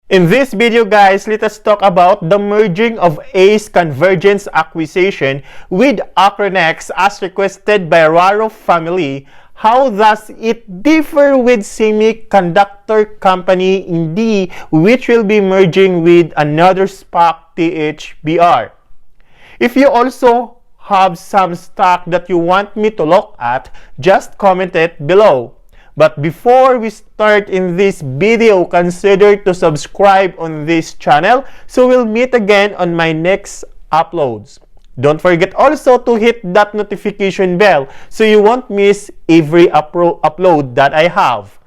In this video guys, let us talk about the merging of ACE Convergence acquisition with Acronex as requested by Raro family. How does it differ with semiconductor company Indie, which will be merging with another SPAC THBR? If you also have some stock that you want me to look at, just comment it below. But before we start in this video, consider to subscribe on this channel so we'll meet again on my next uploads. Don't forget also to hit that notification bell so you won't miss every upload that I have.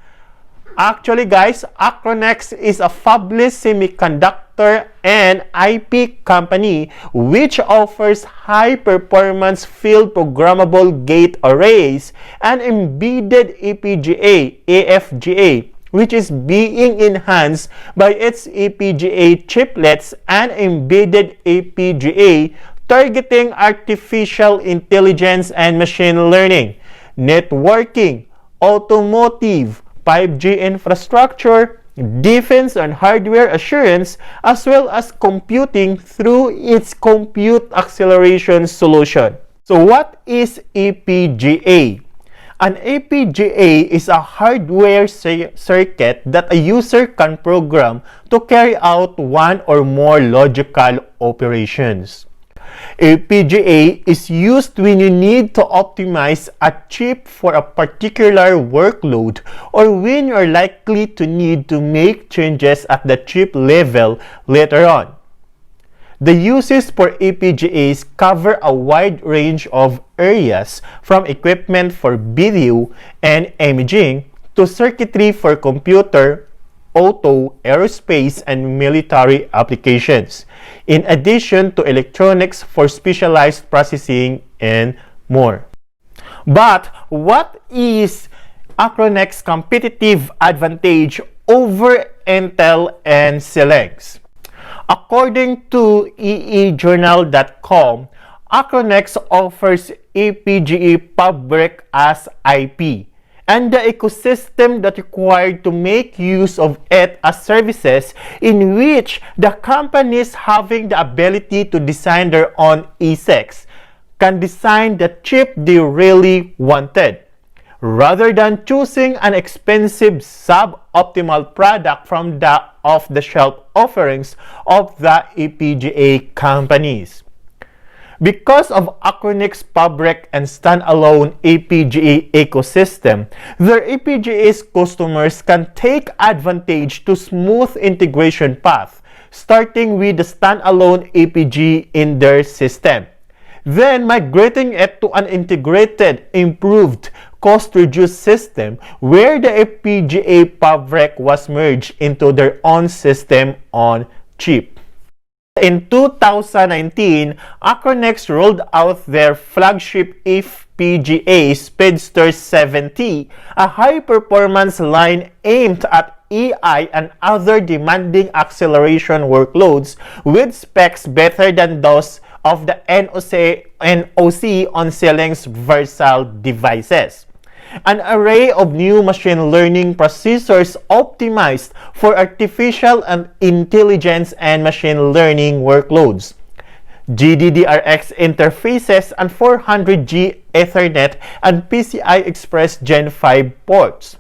Actually guys, Acronex is a fabless semiconductor and IP company which offers high-performance field programmable gate arrays and embedded FPGA (AFGA), which is being enhanced by its FPGA chiplets and embedded FPGA targeting artificial intelligence and machine learning, networking, automotive, 5G infrastructure, defense and hardware assurance, as well as computing through its compute acceleration solution. So what is FPGA? An FPGA is a hardware circuit that a user can program to carry out one or more logical operations. FPGA is used when you need to optimize a chip for a particular workload or when you are likely to need to make changes at the chip level later on. The uses for FPGAs cover a wide range of areas, from equipment for video and imaging to circuitry for computer, auto, aerospace, and military applications, in addition to electronics for specialized processing and more. But what is Acronex's competitive advantage over Intel and Xilinx? According to eejournal.com, Acronex offers FPGA fabric as IP and the ecosystem that required to make use of it as services, in which the companies having the ability to design their own ASICs can design the chip they really wanted, rather than choosing an expensive suboptimal product from the off-the-shelf offerings of the FPGA companies. Because of Acronex fabric and standalone FPGA ecosystem, their FPGA's customers can take advantage to smooth integration path, starting with the standalone FPGA in their system, then migrating it to an integrated, improved, cost-reduced system where the FPGA fabric was merged into their own system on chip. In 2019, Acronex rolled out their flagship FPGA Speedster 70, a high-performance line aimed at AI and other demanding acceleration workloads with specs better than those of the NOC on Xilinx Versal devices. An array of new machine learning processors optimized for artificial intelligence and machine learning workloads, GDDRX interfaces, and 400G Ethernet and PCI Express Gen 5 ports.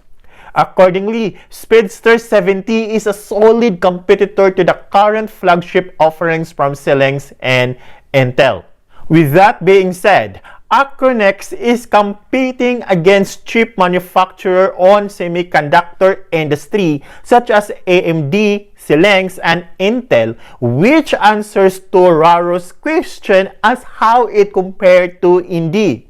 Accordingly, Speedster 70 is a solid competitor to the current flagship offerings from Xilinx and Intel. With that being said, Acronex is competing against chip manufacturers on semiconductor industry such as AMD, Xilinx, and Intel, which answers to Raro's question as how it compared to Indie.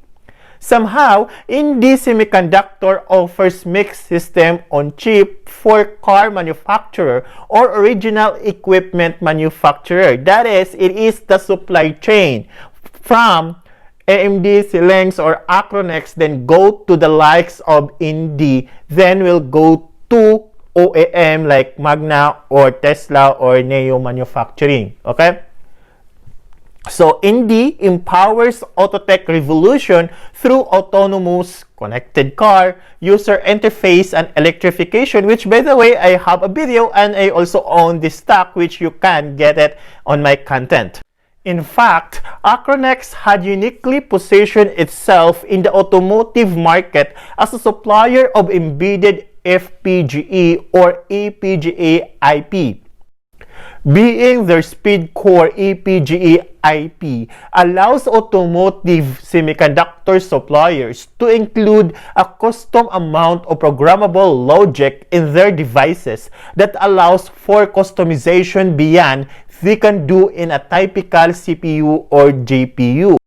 Somehow, Indie Semiconductor offers mixed system on chip for car manufacturer or original equipment manufacturer. That is, it is the supply chain from AMD, Xilinx, or Acronex, then go to the likes of Indie, then will go to OEM like Magna or Tesla or Neo Manufacturing. Okay? So, Indie empowers autotech revolution through autonomous connected car, user interface, and electrification, which, by the way, I have a video and I also own this stock, which you can get it on my content. In fact, Acronex had uniquely positioned itself in the automotive market as a supplier of embedded FPGA or EPGA IP. Being their SpeedCore EPGA IP allows automotive semiconductor suppliers to include a custom amount of programmable logic in their devices that allows for customization beyond they can do in a typical CPU or GPU.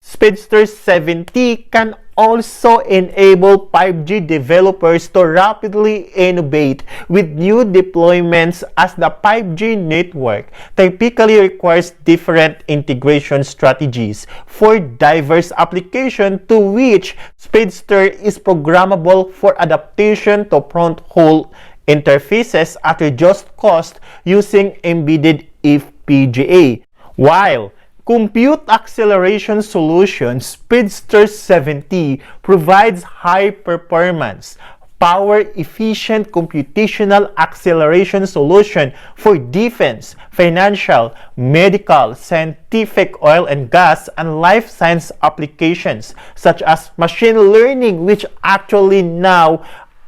Speedster 7T can also enable 5G developers to rapidly innovate with new deployments as the 5G network typically requires different integration strategies for diverse applications, to which Speedster is programmable for adaptation to front-haul interfaces at reduced cost using embedded FPGA. While Compute Acceleration Solutions Speedster 7T provides high-performance, power-efficient computational acceleration solution for defense, financial, medical, scientific, oil and gas, and life science applications such as machine learning, which actually now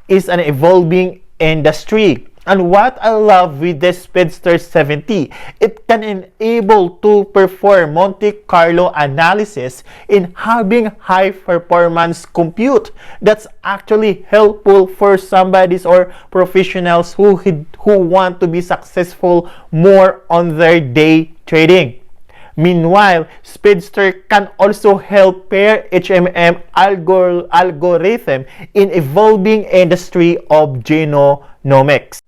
is an evolving industry. And what I love with the Speedster 7T, it can enable to perform Monte Carlo analysis in having high performance compute. That's actually helpful for somebody or professionals who want to be successful more on their day trading. Meanwhile, Speedster can also help pair HMM algorithm in evolving industry of genomics.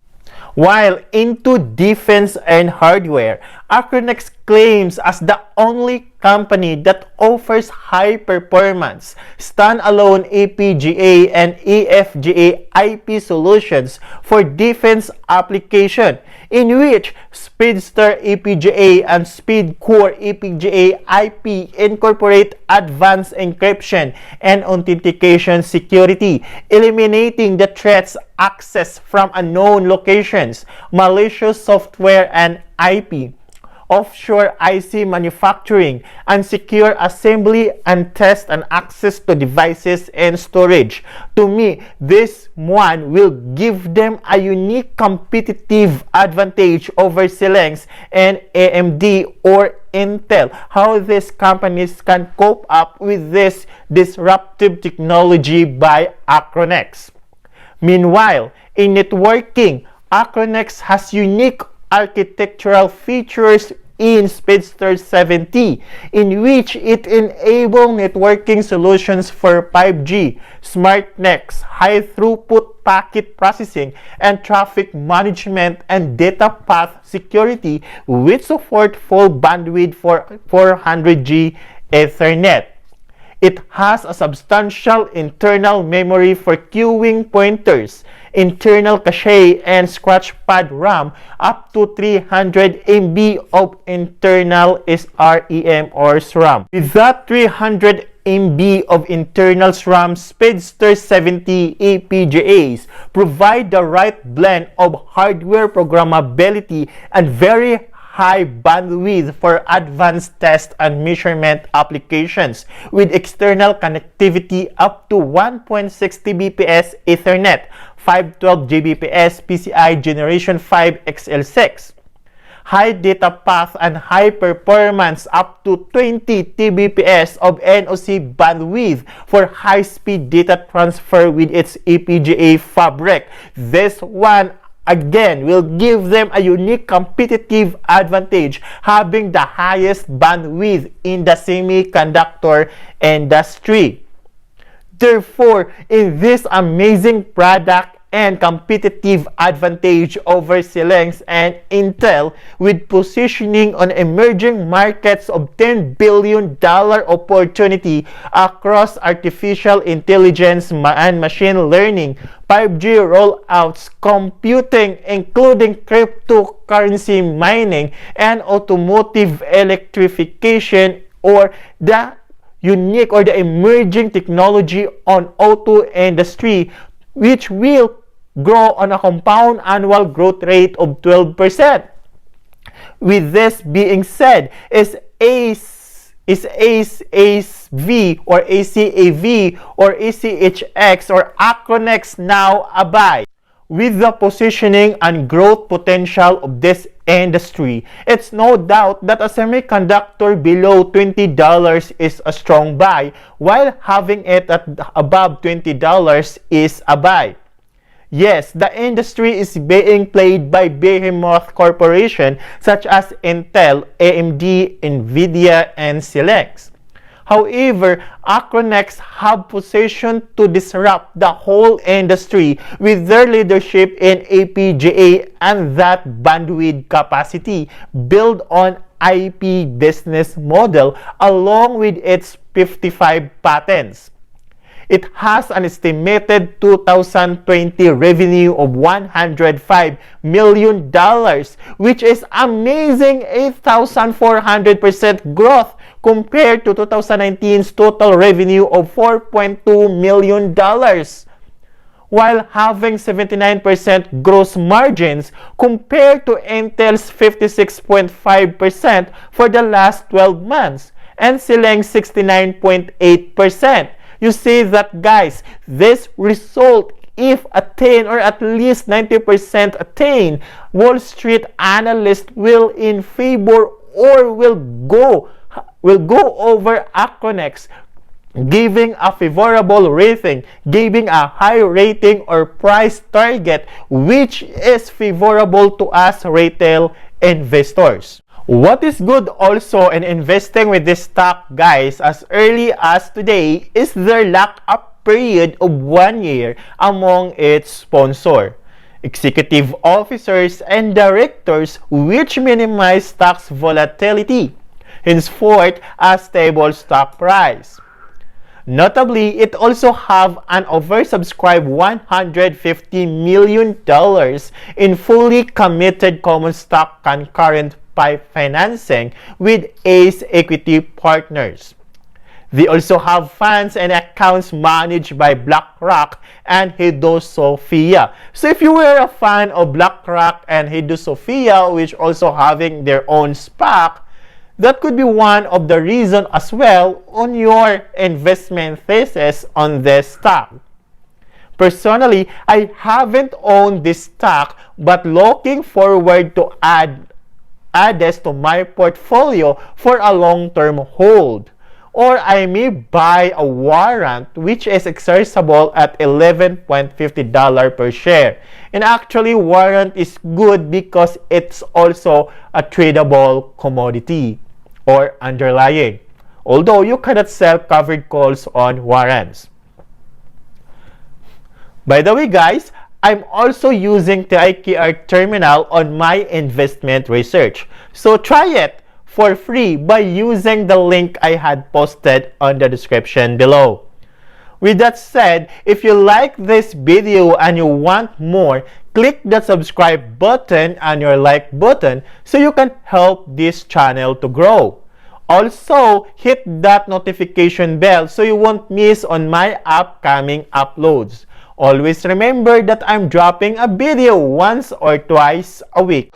While into defense and hardware, Acronex claims as the only company that offers high-performance, standalone EPGA and eFGA IP solutions for defense application, in which Speedster EPGA and SpeedCore EPGA IP incorporate advanced encryption and authentication security, eliminating the threats access from unknown locations, malicious software and IP, offshore IC manufacturing, and secure assembly and test and access to devices and storage. To me, this one will give them a unique competitive advantage over Xilinx and AMD or Intel. How these companies can cope up with this disruptive technology by Acronex. Meanwhile, in networking, Acronex has unique architectural features in Speedster 7T, in which it enables networking solutions for 5G, SmartNICs, high-throughput packet processing, and traffic management and data path security with support full bandwidth for 400G Ethernet. It has a substantial internal memory for queuing pointers, internal cache, and scratchpad RAM up to 300 MB of internal SRAM or SRAM. With that 300 MB of internal SRAM, Speedster 7T EPGAs provide the right blend of hardware programmability and very high bandwidth for advanced test and measurement applications, with external connectivity up to 1.6 Tbps Ethernet, 512 Gbps PCI Generation 5 XL6, high data path and high performance up to 20 Tbps of NOC bandwidth for high-speed data transfer with its EPGA fabric. This one again will give them a unique competitive advantage, having the highest bandwidth in the semiconductor industry. Therefore, in this amazing product and competitive advantage over Xilinx and Intel, with positioning on emerging markets of $10 billion opportunity across artificial intelligence and machine learning, 5G rollouts, computing, including cryptocurrency mining, and automotive electrification, or the unique or the emerging technology on auto industry, which will grow on a compound annual growth rate of 12%. With this being said, is ACV or ACAV or ACHX or Acronex now a buy? With the positioning and growth potential of this industry, it's no doubt that a semiconductor below $20 is a strong buy, while having it at above $20 is a buy. Yes, the industry is being played by behemoth corporations such as Intel, AMD, Nvidia, and Xilinx. However, Acronex have positioned to disrupt the whole industry with their leadership in FPGA and that bandwidth capacity built on IP business model along with its 55 patents. It has an estimated 2020 revenue of $105 million, which is amazing 8,400% growth compared to 2019's total revenue of $4.2 million, while having 79% gross margins compared to Intel's 56.5% for the last 12 months and Xilinx 69.8%. You see that, guys, this result, if attained or at least 90% attained, Wall Street analysts will in favor or will go over Acronex, giving a favorable rating, giving a high rating or price target, which is favorable to us retail investors. What is good also in investing with this stock, guys, as early as today, is their lock-up period of 1 year among its sponsor, executive officers, and directors, which minimize stock's volatility, henceforth a stable stock price. Notably, it also have an oversubscribed $150 million in fully committed common stock concurrent financing with ACE Equity Partners. They also have funds and accounts managed by BlackRock and Hedosophia. So if you were a fan of BlackRock and Hedosophia, which also having their own SPAC, that could be one of the reasons as well on your investment thesis on this stock. Personally, I haven't owned this stock, but looking forward to add this to my portfolio for a long-term hold. Or I may buy a warrant which is exercisable at $11.50 per share. And actually, warrant is good because it's also a tradable commodity or underlying. Although you cannot sell covered calls on warrants. By the way, guys, I'm also using the IKR terminal on my investment research. So try it for free by using the link I had posted on the description below. With that said, if you like this video and you want more, click the subscribe button and your like button so you can help this channel to grow. Also, hit that notification bell so you won't miss on my upcoming uploads. Always remember that I'm dropping a video once or twice a week.